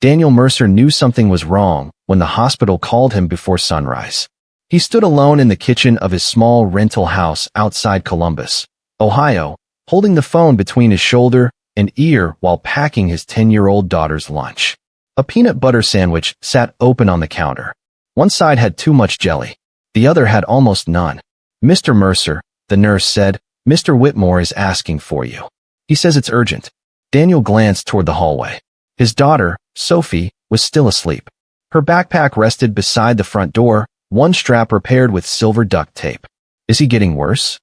Daniel Mercer knew something was wrong when the hospital called him before sunrise. He stood alone in the kitchen of his small rental house outside Columbus, Ohio, holding the phone between his shoulder and ear while packing his 10-year-old daughter's lunch. A peanut butter sandwich sat open on the counter. One side had too much jelly. The other had almost none. "Mr. Mercer," the nurse said, "Mr. Whitmore is asking for you. He says it's urgent." Daniel glanced toward the hallway. His daughter, Sophie, was still asleep. Her backpack rested beside the front door, one strap repaired with silver duct tape. "Is he getting worse?"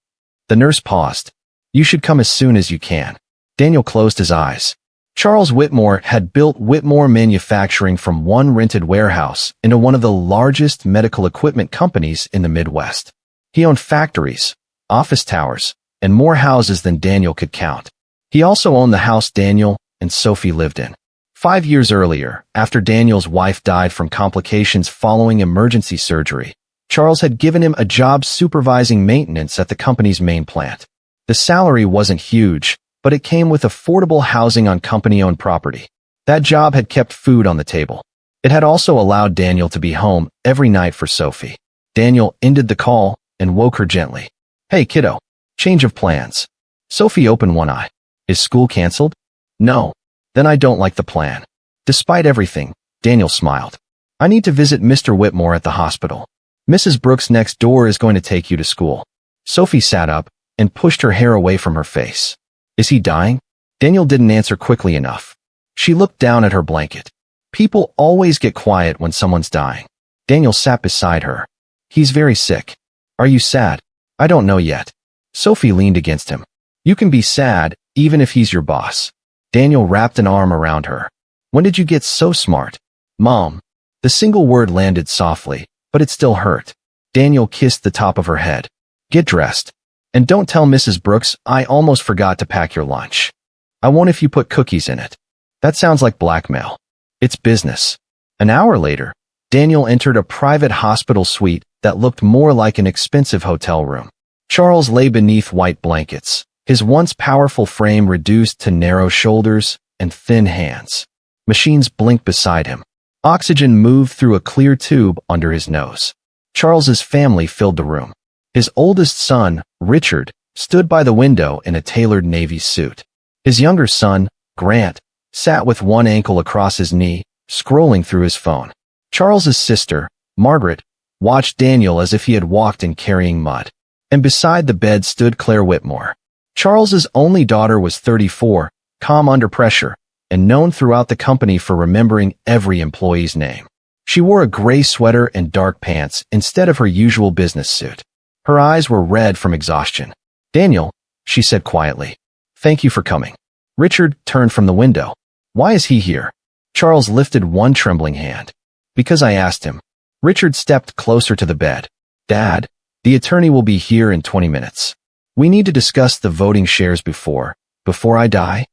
The nurse paused. "You should come as soon as you can." Daniel closed his eyes. Charles Whitmore had built Whitmore Manufacturing from one rented warehouse into one of the largest medical equipment companies in the Midwest. He owned factories, office towers, and more houses than Daniel could count. He also owned the house Daniel and Sophie lived in. 5 years earlier, after Daniel's wife died from complications following emergency surgery, Charles had given him a job supervising maintenance at the company's main plant. The salary wasn't huge, but it came with affordable housing on company-owned property. That job had kept food on the table. It had also allowed Daniel to be home every night for Sophie. Daniel ended the call and woke her gently. "Hey, kiddo. Change of plans." Sophie opened one eye. "Is school canceled?" "No." "Then I don't like the plan." Despite everything, Daniel smiled. "I need to visit Mr. Whitmore at the hospital. Mrs. Brooks next door is going to take you to school." Sophie sat up and pushed her hair away from her face. "Is he dying?" Daniel didn't answer quickly enough. She looked down at her blanket. People always get quiet when someone's dying. Daniel sat beside her. "He's very sick." "Are you sad?" "I don't know yet." Sophie leaned against him. "You can be sad, even if he's your boss." Daniel wrapped an arm around her. "When did you get so smart?" "Mom." The single word landed softly, but it still hurt. Daniel kissed the top of her head. "Get dressed. And don't tell Mrs. Brooks I almost forgot to pack your lunch. I won't if you put cookies in it." "That sounds like blackmail." "It's business." An hour later, Daniel entered a private hospital suite that looked more like an expensive hotel room. Charles lay beneath white blankets, his once powerful frame reduced to narrow shoulders and thin hands. Machines blinked beside him. Oxygen moved through a clear tube under his nose. Charles's family filled the room. His oldest son, Richard, stood by the window in a tailored Navy suit. His younger son, Grant, sat with one ankle across his knee, scrolling through his phone. Charles's sister, Margaret, watched Daniel as if he had walked in carrying mud. And beside the bed stood Claire Whitmore. Charles's only daughter was 34, calm under pressure, and known throughout the company for remembering every employee's name. She wore a gray sweater and dark pants instead of her usual business suit. Her eyes were red from exhaustion. "Daniel," she said quietly, "thank you for coming." Richard turned from the window. "Why is he here?" Charles lifted one trembling hand. "Because I asked him." Richard stepped closer to the bed. "Dad, the attorney will be here in 20 minutes. We need to discuss the voting shares before I die?"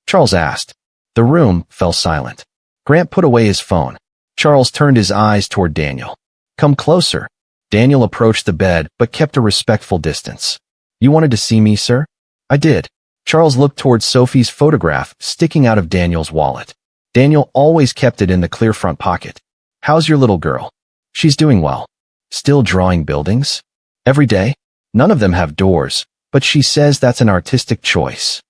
Charles asked. The room fell silent. Grant put away his phone. Charles turned his eyes toward Daniel. "Come closer." Daniel approached the bed but kept a respectful distance. "You wanted to see me, sir?" "I did." Charles looked toward Sophie's photograph sticking out of Daniel's wallet. Daniel always kept it in the clear front pocket. "How's your little girl?" "She's doing well." "Still drawing buildings?" "Every day. None of them have doors, but she says that's an artistic choice."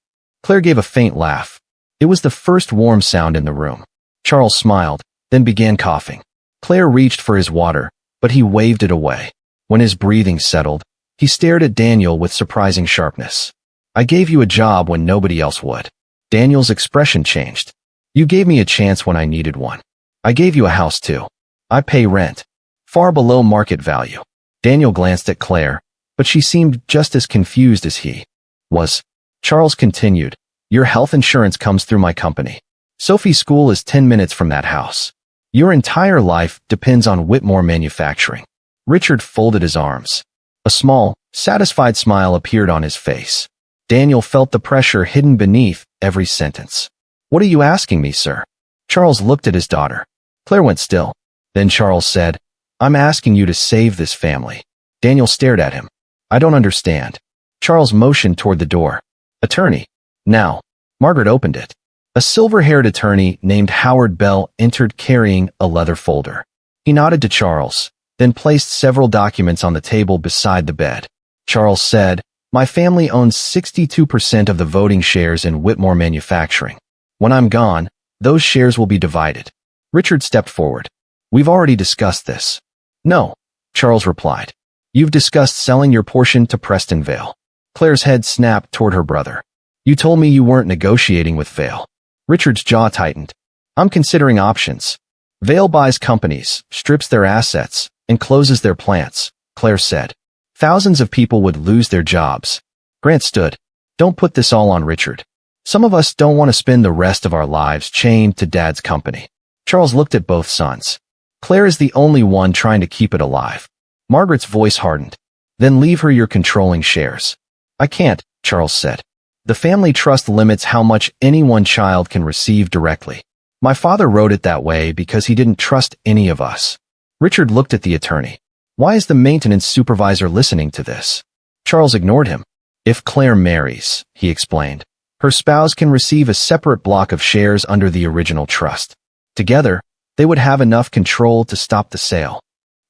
Claire gave a faint laugh. It was the first warm sound in the room. Charles smiled, then began coughing. Claire reached for his water, but he waved it away. When his breathing settled, he stared at Daniel with surprising sharpness. "I gave you a job when nobody else would." Daniel's expression changed. "You gave me a chance when I needed one. I gave you a house too. I pay rent. Far below market value." Daniel glanced at Claire, but she seemed just as confused as he was. Charles continued, "Your health insurance comes through my company. Sophie's school is 10 minutes from that house. Your entire life depends on Whitmore Manufacturing." Richard folded his arms. A small, satisfied smile appeared on his face. Daniel felt the pressure hidden beneath every sentence. "What are you asking me, sir?" Charles looked at his daughter. Claire went still. Then Charles said, "I'm asking you to save this family." Daniel stared at him. "I don't understand." Charles motioned toward the door. "Attorney." "Now." Margaret opened it. A silver-haired attorney named Howard Bell entered carrying a leather folder. He nodded to Charles, then placed several documents on the table beside the bed. Charles said, "My family owns 62% of the voting shares in Whitmore Manufacturing. When I'm gone, those shares will be divided." Richard stepped forward. "We've already discussed this." "No," Charles replied. "You've discussed selling your portion to Preston Vale." Claire's head snapped toward her brother. "You told me you weren't negotiating with Vale." Richard's jaw tightened. "I'm considering options." "Vale buys companies, strips their assets, and closes their plants," Claire said. "Thousands of people would lose their jobs." Grant stood. "Don't put this all on Richard. Some of us don't want to spend the rest of our lives chained to Dad's company." Charles looked at both sons. "Claire is the only one trying to keep it alive." Margaret's voice hardened. "Then leave her your controlling shares." "I can't," Charles said. "The family trust limits how much any one child can receive directly. My father wrote it that way because he didn't trust any of us." Richard looked at the attorney. "Why is the maintenance supervisor listening to this?" Charles ignored him. "If Claire marries," he explained, "her spouse can receive a separate block of shares under the original trust. Together, they would have enough control to stop the sale."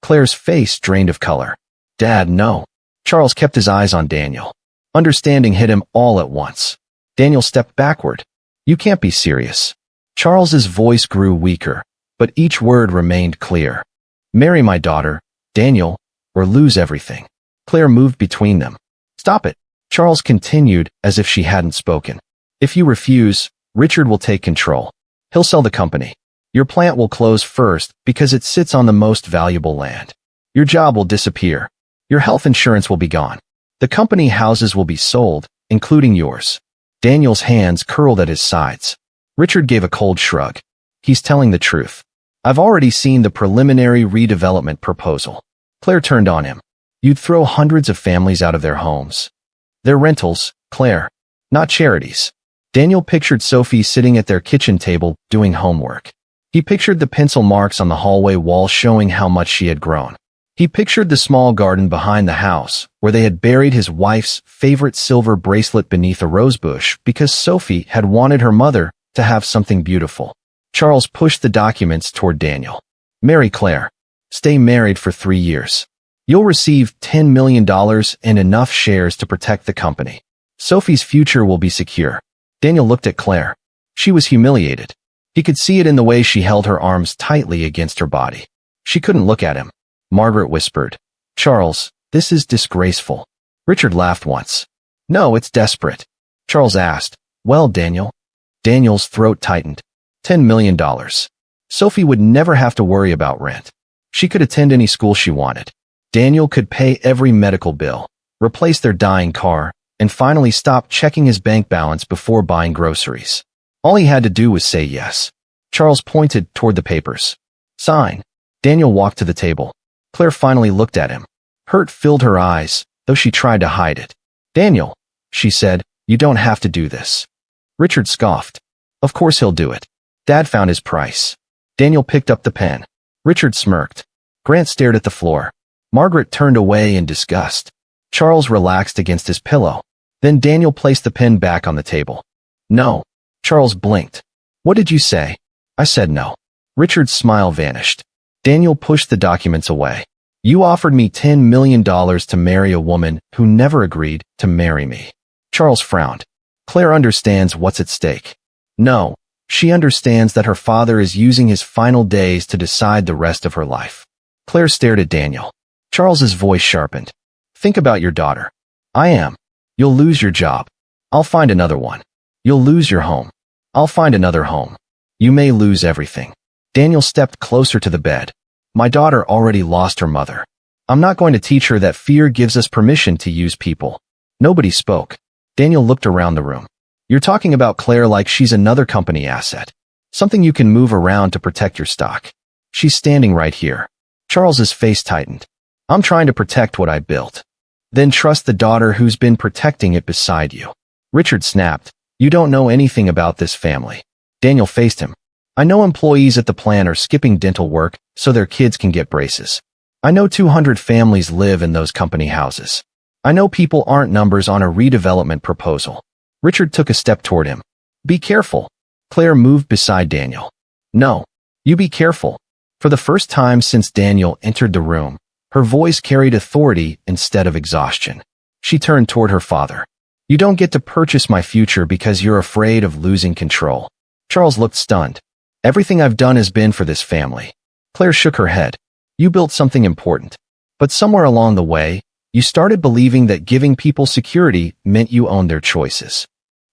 Claire's face drained of color. "Dad, no." Charles kept his eyes on Daniel. Understanding hit him all at once. Daniel stepped backward. "You can't be serious." Charles's voice grew weaker, but each word remained clear. "Marry my daughter, Daniel, or lose everything." Claire moved between them. "Stop it," Charles continued as if she hadn't spoken. "If you refuse, Richard will take control. He'll sell the company. Your plant will close first because it sits on the most valuable land. Your job will disappear. Your health insurance will be gone. The company houses will be sold, including yours." Daniel's hands curled at his sides. Richard gave a cold shrug. "He's telling the truth. I've already seen the preliminary redevelopment proposal." Claire turned on him. "You'd throw hundreds of families out of their homes. They're rentals, Claire, not charities." Daniel pictured Sophie sitting at their kitchen table doing homework. He pictured the pencil marks on the hallway wall showing how much she had grown. He pictured the small garden behind the house, where they had buried his wife's favorite silver bracelet beneath a rosebush because Sophie had wanted her mother to have something beautiful. Charles pushed the documents toward Daniel. "Marry Claire. Stay married for 3 years. You'll receive $10 million and enough shares to protect the company. Sophie's future will be secure." Daniel looked at Claire. She was humiliated. He could see it in the way she held her arms tightly against her body. She couldn't look at him. Margaret whispered, "Charles, this is disgraceful." Richard laughed once. "No, it's desperate." Charles asked, "Well, Daniel?" Daniel's throat tightened. $10 million. Sophie would never have to worry about rent. She could attend any school she wanted. Daniel could pay every medical bill, replace their dying car, and finally stop checking his bank balance before buying groceries. All he had to do was say yes. Charles pointed toward the papers. "Sign." Daniel walked to the table. Claire finally looked at him. Hurt filled her eyes, though she tried to hide it. "Daniel," she said, "you don't have to do this." Richard scoffed. "Of course he'll do it. Dad found his price." Daniel picked up the pen. Richard smirked. Grant stared at the floor. Margaret turned away in disgust. Charles relaxed against his pillow. Then Daniel placed the pen back on the table. "No." Charles blinked. "What did you say?" "I said no." Richard's smile vanished. Daniel pushed the documents away. "You offered me $10 million to marry a woman who never agreed to marry me." Charles frowned. "Claire understands what's at stake." "No, she understands that her father is using his final days to decide the rest of her life." Claire stared at Daniel. Charles's voice sharpened. "Think about your daughter." "I am." "You'll lose your job." "I'll find another one." "You'll lose your home." "I'll find another home." "You may lose everything." Daniel stepped closer to the bed. "My daughter already lost her mother. I'm not going to teach her that fear gives us permission to use people." Nobody spoke. Daniel looked around the room. "You're talking about Claire like she's another company asset. Something you can move around to protect your stock. She's standing right here." Charles's face tightened. "I'm trying to protect what I built." "Then trust the daughter who's been protecting it beside you." Richard snapped. "You don't know anything about this family." Daniel faced him. "I know employees at the plant are skipping dental work so their kids can get braces. I know 200 families live in those company houses. I know people aren't numbers on a redevelopment proposal." Richard took a step toward him. "Be careful." Claire moved beside Daniel. No. You be careful. For the first time since Daniel entered the room, her voice carried authority instead of exhaustion. She turned toward her father. You don't get to purchase my future because you're afraid of losing control. Charles looked stunned. Everything I've done has been for this family. Claire shook her head. You built something important. But somewhere along the way, you started believing that giving people security meant you owned their choices.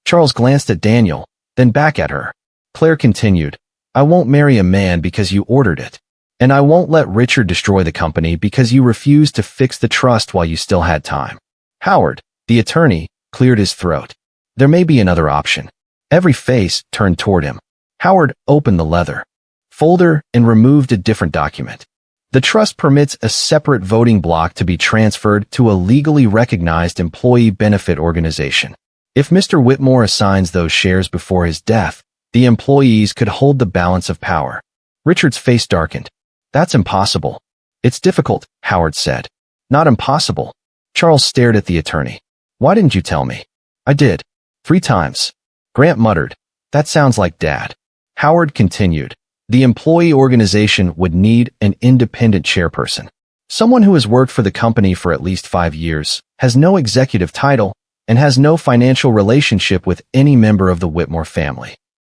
Charles glanced at Daniel, then back at her. Claire continued, I won't marry a man because you ordered it. And I won't let Richard destroy the company because you refused to fix the trust while you still had time. Howard, the attorney, cleared his throat. There may be another option. Every face turned toward him. Howard opened the leather folder and removed a different document. The trust permits a separate voting block to be transferred to a legally recognized employee benefit organization. If Mr. Whitmore assigns those shares before his death, the employees could hold the balance of power. Richard's face darkened. That's impossible. It's difficult, Howard said. Not impossible. Charles stared at the attorney. Why didn't you tell me? I did. 3 times. Grant muttered. That sounds like Dad. Howard continued. The employee organization would need an independent chairperson. Someone who has worked for the company for at least 5 years, has no executive title, and has no financial relationship with any member of the Whitmore family.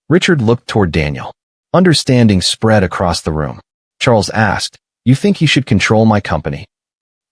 Richard looked toward Daniel. Understanding spread across the room. Charles asked, You think he should control my company?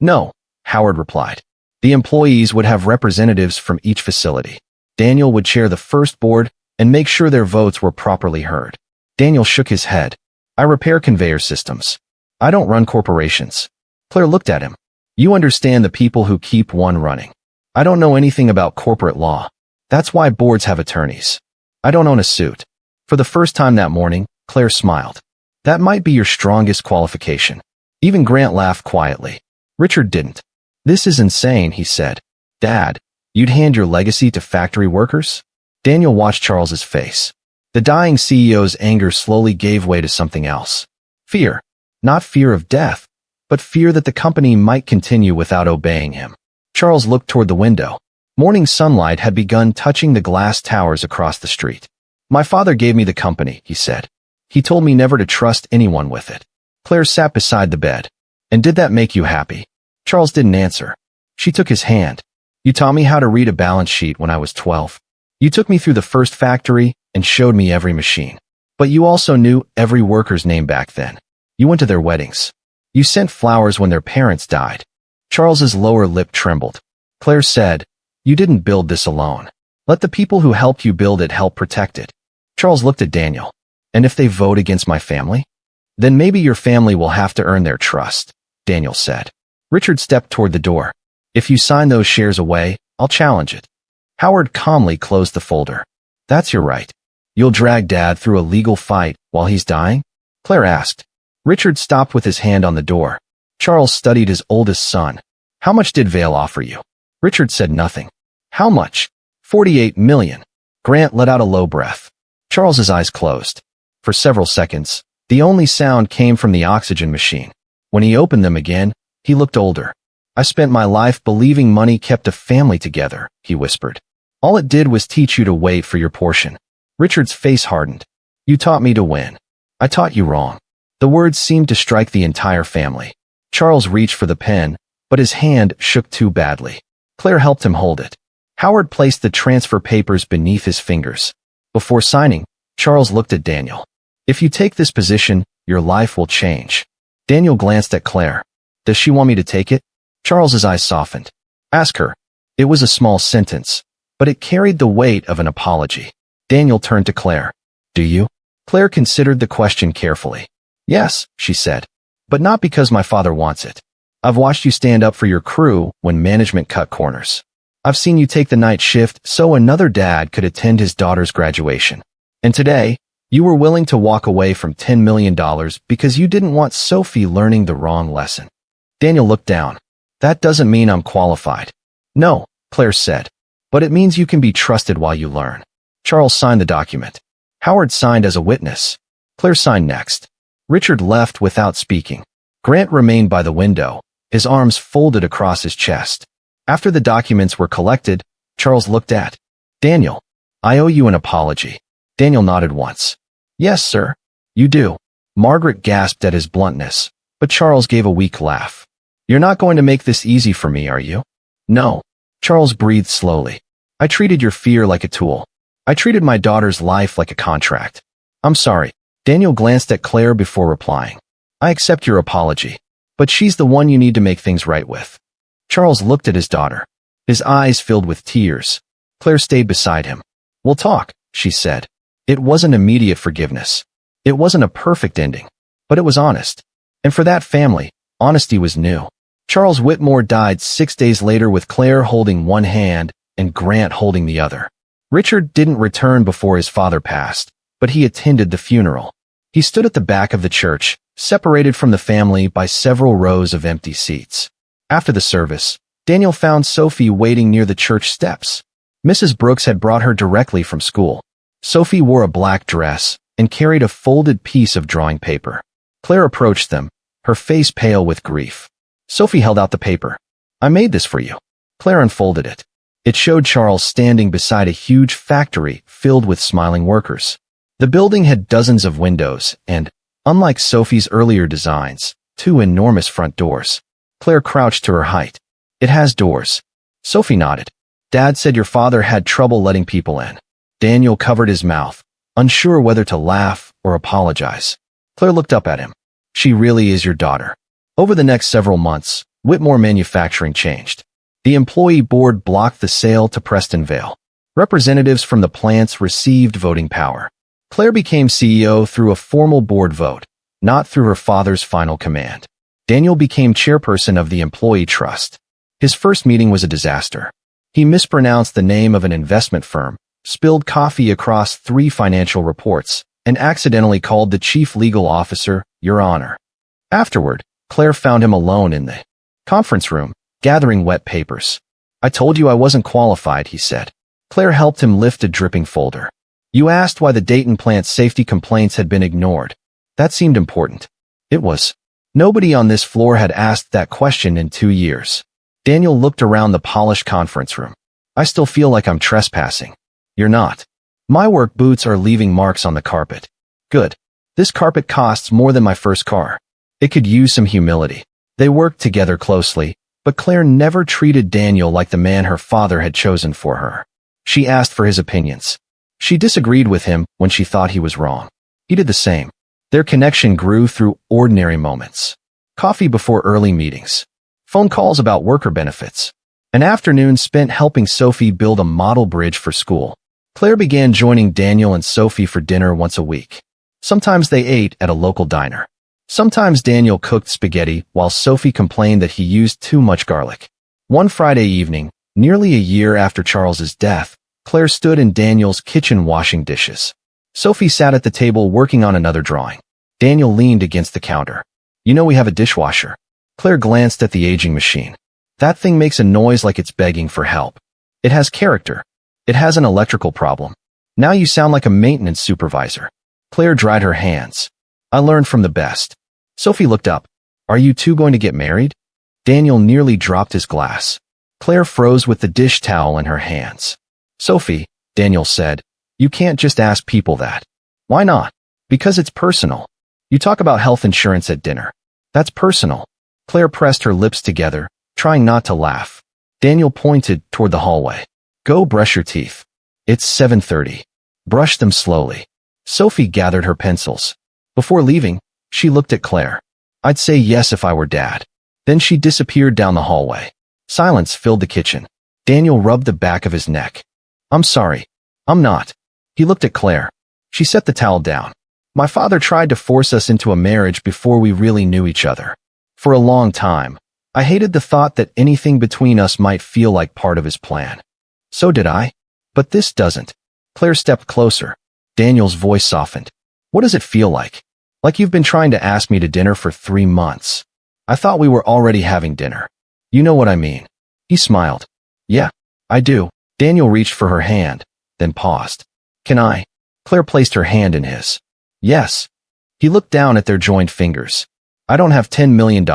No, Howard replied. The employees would have representatives from each facility. Daniel would chair the first board and make sure their votes were properly heard. Daniel shook his head. I repair conveyor systems. I don't run corporations. Claire looked at him. You understand the people who keep one running. I don't know anything about corporate law. That's why boards have attorneys. I don't own a suit. For the first time that morning, Claire smiled. That might be your strongest qualification. Even Grant laughed quietly. Richard didn't. This is insane, he said. Dad, you'd hand your legacy to factory workers? Daniel watched Charles's face. The dying CEO's anger slowly gave way to something else. Fear. Not fear of death, but fear that the company might continue without obeying him. Charles looked toward the window. Morning sunlight had begun touching the glass towers across the street. My father gave me the company, he said. He told me never to trust anyone with it. Claire sat beside the bed. And did that make you happy? Charles didn't answer. She took his hand. You taught me how to read a balance sheet when I was 12. You took me through the first factory and showed me every machine. But you also knew every worker's name back then. You went to their weddings. You sent flowers when their parents died. Charles's lower lip trembled. Claire said, You didn't build this alone. Let the people who helped you build it help protect it. Charles looked at Daniel. And if they vote against my family? Then maybe your family will have to earn their trust, Daniel said. Richard stepped toward the door. If you sign those shares away, I'll challenge it. Howard calmly closed the folder. That's your right. You'll drag Dad through a legal fight while he's dying? Claire asked. Richard stopped with his hand on the door. Charles studied his oldest son. How much did Vail offer you? Richard said nothing. How much? 48 million. Grant let out a low breath. Charles's eyes closed. For several seconds, the only sound came from the oxygen machine. When he opened them again, he looked older. I spent my life believing money kept a family together, he whispered. All it did was teach you to wait for your portion. Richard's face hardened. You taught me to win. I taught you wrong. The words seemed to strike the entire family. Charles reached for the pen, but his hand shook too badly. Claire helped him hold it. Howard placed the transfer papers beneath his fingers. Before signing, Charles looked at Daniel. If you take this position, your life will change. Daniel glanced at Claire. Does she want me to take it? Charles's eyes softened. Ask her. It was a small sentence, but it carried the weight of an apology. Daniel turned to Claire. Do you? Claire considered the question carefully. Yes, she said. But not because my father wants it. I've watched you stand up for your crew when management cut corners. I've seen you take the night shift so another dad could attend his daughter's graduation. And today, you were willing to walk away from $10 million because you didn't want Sophie learning the wrong lesson. Daniel looked down. That doesn't mean I'm qualified. No, Claire said. But it means you can be trusted while you learn. Charles signed the document. Howard signed as a witness. Claire signed next. Richard left without speaking. Grant remained by the window, his arms folded across his chest. After the documents were collected, Charles looked at Daniel. I owe you an apology. Daniel nodded once. Yes, sir. You do. Margaret gasped at his bluntness, but Charles gave a weak laugh. You're not going to make this easy for me, are you? No. Charles breathed slowly. I treated your fear like a tool. I treated my daughter's life like a contract. I'm sorry. Daniel glanced at Claire before replying. I accept your apology, but she's the one you need to make things right with. Charles looked at his daughter. His eyes filled with tears. Claire stayed beside him. We'll talk, she said. It wasn't immediate forgiveness. It wasn't a perfect ending, but it was honest. And for that family, honesty was new. Charles Whitmore died 6 days later with Claire holding one hand and Grant holding the other. Richard didn't return before his father passed, but he attended the funeral. He stood at the back of the church, separated from the family by several rows of empty seats. After the service, Daniel found Sophie waiting near the church steps. Mrs. Brooks had brought her directly from school. Sophie wore a black dress and carried a folded piece of drawing paper. Claire approached them, her face pale with grief. Sophie held out the paper. I made this for you. Claire unfolded it. It showed Charles standing beside a huge factory filled with smiling workers. The building had dozens of windows and, unlike Sophie's earlier designs, 2 enormous front doors. Claire crouched to her height. It has doors. Sophie nodded. Dad said your father had trouble letting people in. Daniel covered his mouth, unsure whether to laugh or apologize. Claire looked up at him. She really is your daughter. Over the next several months, Whitmore Manufacturing changed. The employee board blocked the sale to Preston Vale. Representatives from the plants received voting power. Claire became CEO through a formal board vote, not through her father's final command. Daniel became chairperson of the employee trust. His first meeting was a disaster. He mispronounced the name of an investment firm, spilled coffee across 3 financial reports, and accidentally called the chief legal officer, Your Honor. Afterward, Claire found him alone in the conference room, gathering wet papers. I told you I wasn't qualified, he said. Claire helped him lift a dripping folder. You asked why the Dayton plant's safety complaints had been ignored. That seemed important. It was. Nobody on this floor had asked that question in 2 years. Daniel looked around the polished conference room. I still feel like I'm trespassing. You're not. My work boots are leaving marks on the carpet. Good. This carpet costs more than my first car. It could use some humility. They worked together closely, but Claire never treated Daniel like the man her father had chosen for her. She asked for his opinions. She disagreed with him when she thought he was wrong. He did the same. Their connection grew through ordinary moments. Coffee before early meetings. Phone calls about worker benefits. An afternoon spent helping Sophie build a model bridge for school. Claire began joining Daniel and Sophie for dinner once a week. Sometimes they ate at a local diner. Sometimes Daniel cooked spaghetti while Sophie complained that he used too much garlic. One Friday evening, nearly a year after Charles's death, Claire stood in Daniel's kitchen washing dishes. Sophie sat at the table working on another drawing. Daniel leaned against the counter. You know we have a dishwasher. Claire glanced at the aging machine. That thing makes a noise like it's begging for help. It has character. It has an electrical problem. Now you sound like a maintenance supervisor. Claire dried her hands. I learned from the best. Sophie looked up. Are you two going to get married? Daniel nearly dropped his glass. Claire froze with the dish towel in her hands. Sophie, Daniel said, you can't just ask people that. Why not? Because it's personal. You talk about health insurance at dinner. That's personal. Claire pressed her lips together, trying not to laugh. Daniel pointed toward the hallway. Go brush your teeth. It's 7:30. Brush them slowly. Sophie gathered her pencils. Before leaving, she looked at Claire. I'd say yes if I were Dad. Then she disappeared down the hallway. Silence filled the kitchen. Daniel rubbed the back of his neck. I'm sorry. I'm not. He looked at Claire. She set the towel down. My father tried to force us into a marriage before we really knew each other. For a long time, I hated the thought that anything between us might feel like part of his plan. So did I. But this doesn't. Claire stepped closer. Daniel's voice softened. What does it feel like? Like you've been trying to ask me to dinner for 3 months. I thought we were already having dinner. You know what I mean. He smiled. Yeah, I do. Daniel reached for her hand, then paused. Can I? Claire placed her hand in his. Yes. He looked down at their joined fingers. I don't have $10 million.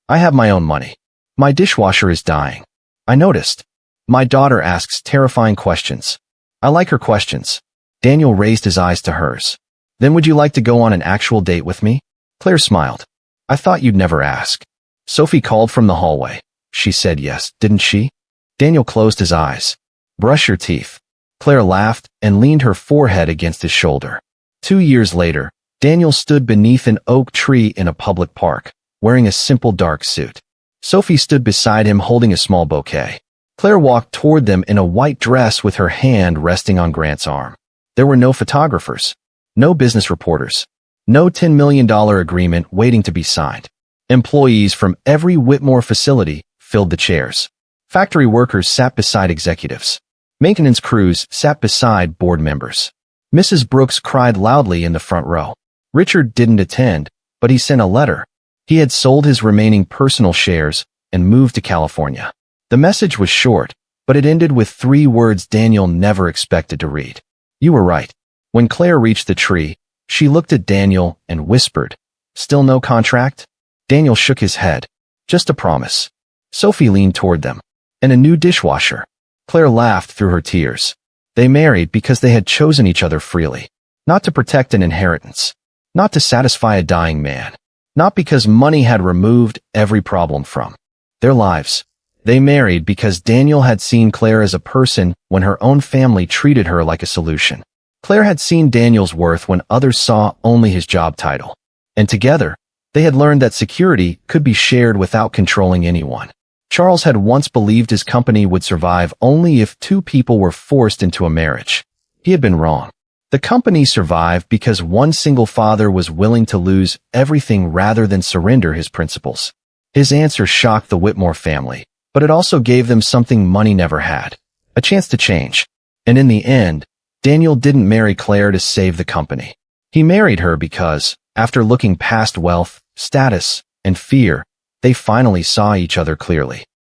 I have my own money. My dishwasher is dying. I noticed. My daughter asks terrifying questions. I like her questions. Daniel raised his eyes to hers. Then would you like to go on an actual date with me? Claire smiled. I thought you'd never ask. Sophie called from the hallway. She said yes, didn't she? Daniel closed his eyes. Brush your teeth. Claire laughed and leaned her forehead against his shoulder. 2 years later, Daniel stood beneath an oak tree in a public park, wearing a simple dark suit. Sophie stood beside him holding a small bouquet. Claire walked toward them in a white dress with her hand resting on Grant's arm. There were no photographers, no business reporters, no $10 million agreement waiting to be signed. Employees from every Whitmore facility filled the chairs. Factory workers sat beside executives. Maintenance crews sat beside board members. Mrs. Brooks cried loudly in the front row. Richard didn't attend, but he sent a letter. He had sold his remaining personal shares and moved to California. The message was short, but it ended with 3 words Daniel never expected to read. You were right. When Claire reached the tree, she looked at Daniel and whispered, Still no contract? Daniel shook his head. Just a promise. Sophie leaned toward them. And a new dishwasher. Claire laughed through her tears. They married because they had chosen each other freely. Not to protect an inheritance. Not to satisfy a dying man. Not because money had removed every problem from their lives. They married because Daniel had seen Claire as a person when her own family treated her like a solution. Claire had seen Daniel's worth when others saw only his job title. And together, they had learned that security could be shared without controlling anyone. Charles had once believed his company would survive only if 2 people were forced into a marriage. He had been wrong. The company survived because one single father was willing to lose everything rather than surrender his principles. His answer shocked the Whitmore family, but it also gave them something money never had, a chance to change. And in the end, Daniel didn't marry Claire to save the company. He married her because, after looking past wealth, status, and fear, they finally saw each other clearly.